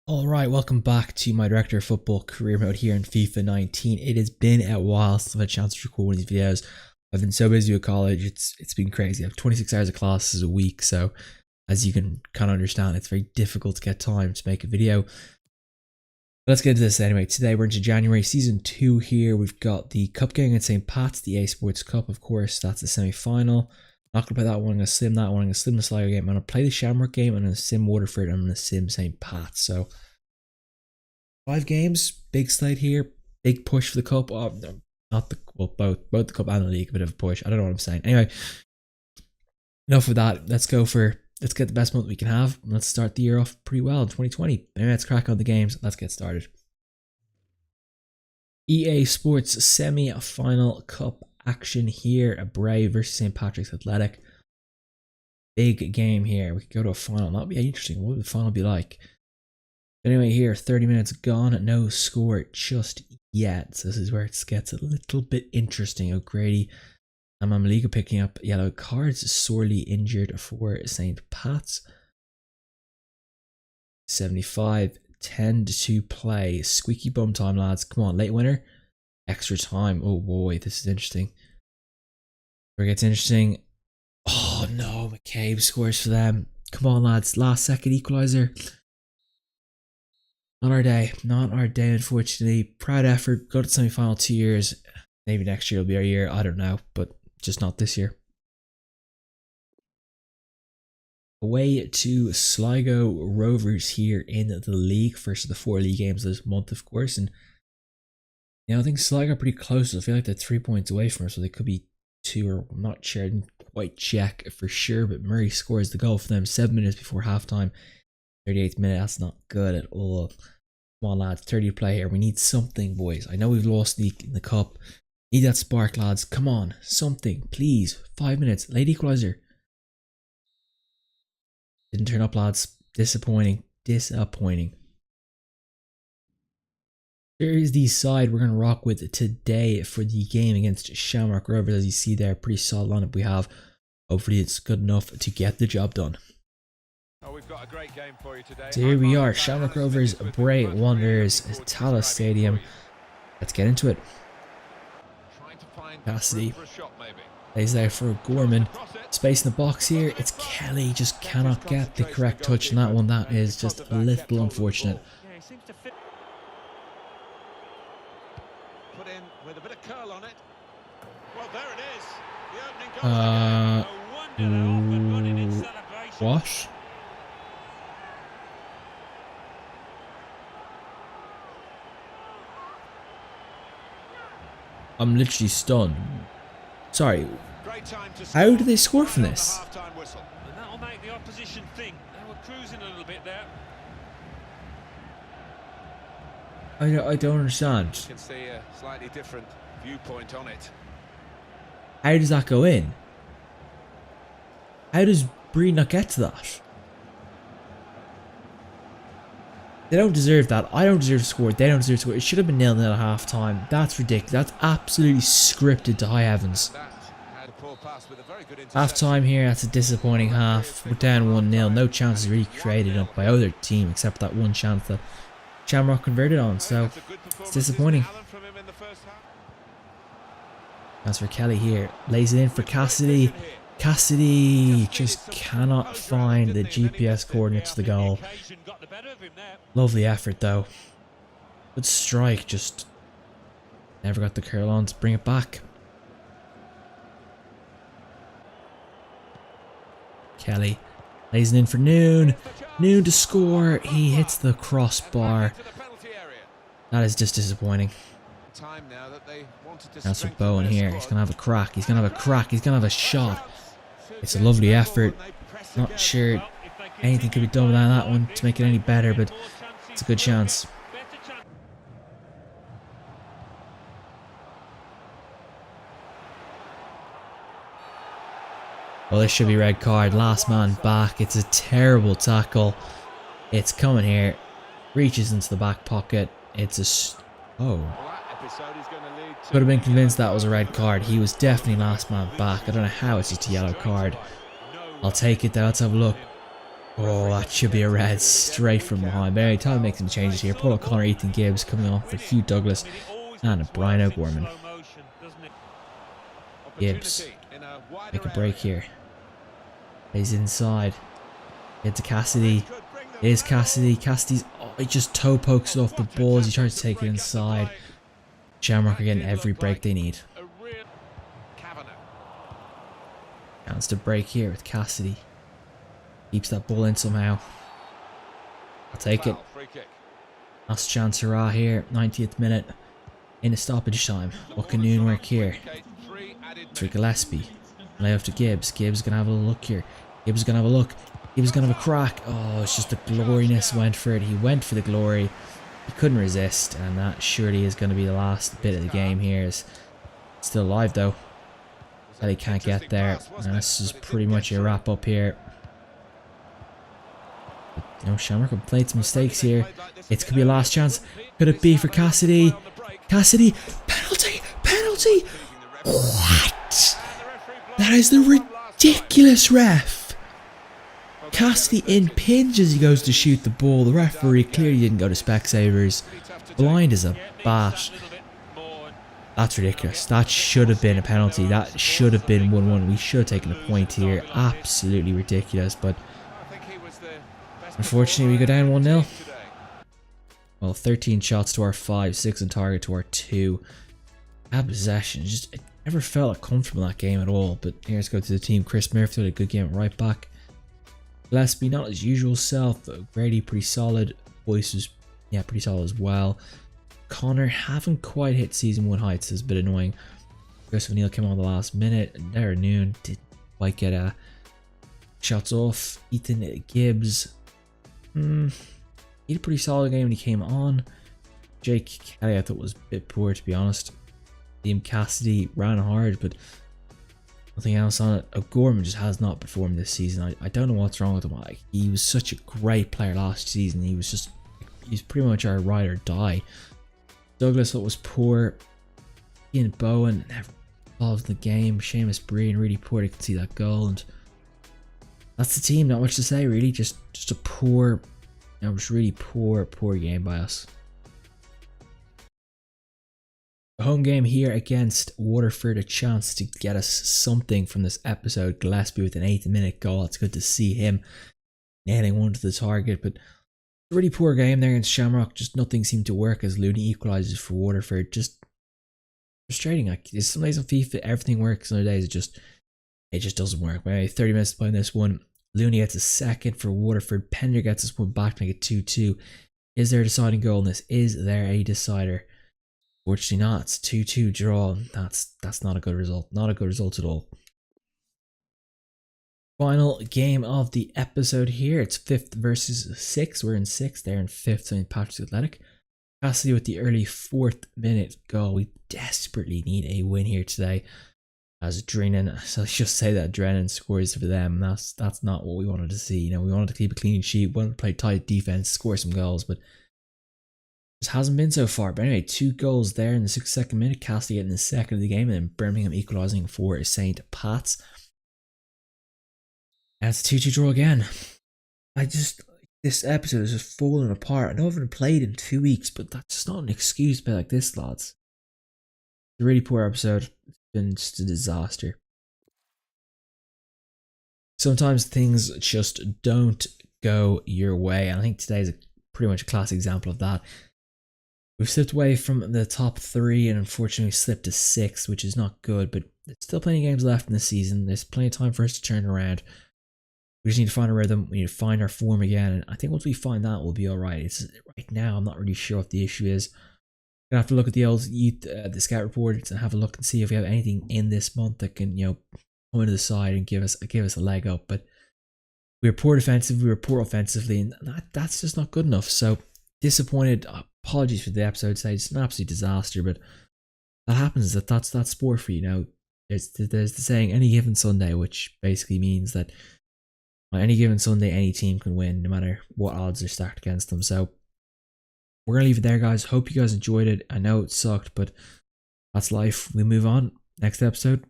Alright, welcome back to my Director of Football career mode here in FIFA 19. It has been a while since I've had a chance to record one of these videos. I've been so busy with college, it's been crazy. I have 26 hours of classes a week, so as you can kind of understand, it's very difficult to get time to make a video. But let's get into this anyway. Today we're into January, Season 2 here. We've got the Cup game at St. Pat's, the A Sports Cup, of course. That's the semi-final. Not going to play that one, I'm going to sim that one, I'm going to sim the Sligo game, I'm going to play the Shamrock game, I'm going to sim Waterford, I'm going to sim St. Pat's. So 5 games, big slate here, big push for the cup. Oh, no, not the both the cup and the league, a bit of a push. I don't know what I'm saying. Anyway, enough of that. Let's get the best month we can have. Let's start the year off pretty well in 2020. Anyway, let's crack on the games. Let's get started. EA Sports semi-final cup action here. Bray versus St. Patrick's Athletic. Big game here. We could go to a final. That'd be interesting. What would the final be like? Anyway, here, 30 minutes gone, no score just yet. So this is where it gets a little bit interesting. O'Grady and Mamaliga picking up yellow cards. Sorely injured for St. Pat's. 75, 10 to play. Squeaky bum time, lads. Come on, late winner. Extra time. Oh boy, this is interesting. Where it gets interesting. Oh no, McCabe scores for them. Come on, lads. Last second equalizer. Not our day, unfortunately. Proud effort, go to semi-final 2 years. Maybe next year will be our year, I don't know, but just not this year. Away to Sligo Rovers here in the league, first of the 4 league games this month, of course. And I think Sligo are pretty close. I feel like they're 3 points away from us, so they could be 2, or I'm not sure, I didn't quite check for sure, but Murray scores the goal for them 7 minutes before halftime. 38th minute, that's not good at all. Come on, lads, 30 to play here. We need something, boys. I know we've lost in the cup. Need that spark, lads. Come on, something, please. 5 minutes, late equalizer. Didn't turn up, lads. Disappointing. There is the side we're going to rock with today for the game against Shamrock Rovers. As you see there, pretty solid lineup we have. Hopefully it's good enough to get the job done. We've got a great game for you today. So here we are, Shamrock Rovers, Bray Wanderers, Tallaght Stadium. Let's get into it. Cassidy plays there for Gorman. Space in the box here. It's Kelly, just cannot get the correct touch on that one. That is just a little unfortunate. Put in with a bit of curl on it. Well, there it is. The opening goal. What? I'm literally stunned. Sorry. How did they score from this? And that'll make the opposition think. They were cruising a little bit there. I don't understand. You can see a slightly different viewpoint on it. How does that go in? How does Breed not get to that? They don't deserve that. I don't deserve to score. They don't deserve to score. It should have been 0-0 at half time. That's ridiculous. That's absolutely scripted to high heavens. Half time here. That's a disappointing half. We're down 1-0. No chances really created up by either team except that one chance that Shamrock converted on. So it's disappointing. That's for Kelly here. Lays it in for Cassidy. Cassidy just cannot find the GPS coordinates to the goal. Lovely effort though. Good strike, just never got the curl on to bring it back. Kelly lays it in for Noon. Noon to score. He hits the crossbar. That is just disappointing. That's for Bowen here. He's going to have a crack. He's going to have a crack. He's going to have a shot. It's a lovely effort. Not sure anything could be done with that one to make it any better, but it's a good chance. Well, this should be red card. Last man back. It's a terrible tackle. It's coming here. Reaches into the back pocket. It's a... Oh. Could have been convinced that was a red card. He was definitely last man back. I don't know how it's just a yellow card. I'll take it though. Let's have a look. Oh, that should be a red straight from behind. But anyway, time to make some changes here. Paul O'Connor, Ethan Gibbs coming off for Hugh Douglas and Brian O'Gorman. Gibbs, make a break here. He's inside. Get to Cassidy. It is Cassidy. Cassidy's, oh, he just toe pokes it off the balls. He tries to take it inside. Shamrock are getting every break they need. Chance to break here with Cassidy. Keeps that ball in somehow. I'll take it. Last chance hurrah here. 90th minute. In a stoppage time. What can Noon work here? For Gillespie. Lay off to Gibbs. Gibbs gonna have a look here. Gibbs gonna have a look. Gibbs gonna have a crack. Oh, it's just the gloriness went for it. He went for the glory. He couldn't resist, and that surely is gonna be the last bit of the game here. Is still alive though. But he can't get there. And this is pretty much a wrap up here. But, you know, Shamrock have played some mistakes here. It could be a last chance. Could it be for Cassidy? Cassidy! Penalty! Penalty! What? That is the ridiculous ref. Cassidy impinges as he goes to shoot the ball. The referee clearly didn't go to Specsavers. Blind as a bat. That's ridiculous. That should have been a penalty. That should have been 1-1. We should have taken a point here. Absolutely ridiculous. But unfortunately, we go down 1-0. Well, 13 shots to our 5, 6 on target to our 2. Bad possession. Just, it never felt comfortable in that game at all. But here's go to the team. Chris Murphy did a good game at right back. Gillespie, not his usual self. Grady, pretty solid. Boyce was, yeah, pretty solid as well. Connor haven't quite hit season 1 heights. It's a bit annoying. Chris O'Neill came on the last minute. And Darren Noon didn't quite get shots off. Ethan Gibbs. He had a pretty solid game when he came on. Jake Kelly I thought was a bit poor, to be honest. Liam Cassidy ran hard, but nothing else on it. O'Gorman just has not performed this season. I don't know what's wrong with him. Like, he was such a great player last season. He's pretty much our ride or die. Douglas thought was poor. Ian Bowen never involved in the game. Seamus Breen really poor to concede that goal, and that's the team. Not much to say really. Just a poor, you know, just really poor game by us. The home game here against Waterford, a chance to get us something from this episode. Gillespie with an 8th minute goal. It's good to see him nailing one to the target, but a really poor game there against Shamrock. Just nothing seemed to work as Looney equalises for Waterford. Just frustrating. Like, some days on FIFA everything works, other days it just doesn't work. But anyway, 30 minutes playing this one. Looney gets a second for Waterford. Pender gets this one back to make it 2-2. Is there a deciding goal in this? Is there a decider? Fortunately not. It's 2-2 draw. That's not a good result. Not a good result at all. Final game of the episode here. It's 5th versus 6th. We're in 6th. They're in 5th. St. Patrick's Athletic. Cassidy with the early 4th minute goal. We desperately need a win here today. As Drennan, so let's just say that Drennan scores for them. That's not what we wanted to see. You know, we wanted to keep a clean sheet, wanted to play tight defense, score some goals, but this hasn't been so far. But anyway, 2 goals there in the 62nd minute. Cassidy getting the second of the game, and then Birmingham equalising for St. Pat's. And it's a 2-2 draw again. This episode is just falling apart. I know I haven't played in 2 weeks, but that's just not an excuse to play like this, lads. It's a really poor episode. It's been just a disaster. Sometimes things just don't go your way, and I think today is pretty much a classic example of that. We've slipped away from the top 3 and unfortunately slipped to 6th, which is not good, but there's still plenty of games left in the season. There's plenty of time for us to turn around. We just need to find a rhythm. We need to find our form again, and I think once we find that, we'll be alright. It's right now, I'm not really sure what the issue is. Gonna have to look at the old youth, the scout reports, and have a look and see if we have anything in this month that can, you know, come into the side and give us a leg up. But we were poor defensively, we were poor offensively, and that's just not good enough. So disappointed. Apologies for the episode today. It's an absolute disaster, but that happens. That's sport for you. Now there's the saying, any given Sunday, which basically means that on any given Sunday, any team can win, no matter what odds are stacked against them. So we're gonna leave it there, guys. Hope you guys enjoyed it. I know it sucked, but that's life. We move on. Next episode,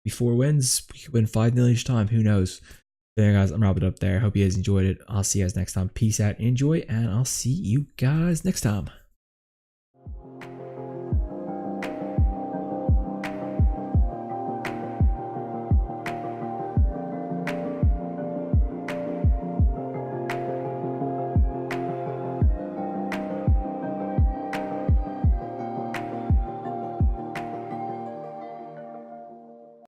before wins, we could win 5-0 each time. Who knows? there, guys, I'm wrapping it up there. Hope you guys enjoyed it. I'll see you guys next time. Peace out, enjoy, and I'll see you guys next time.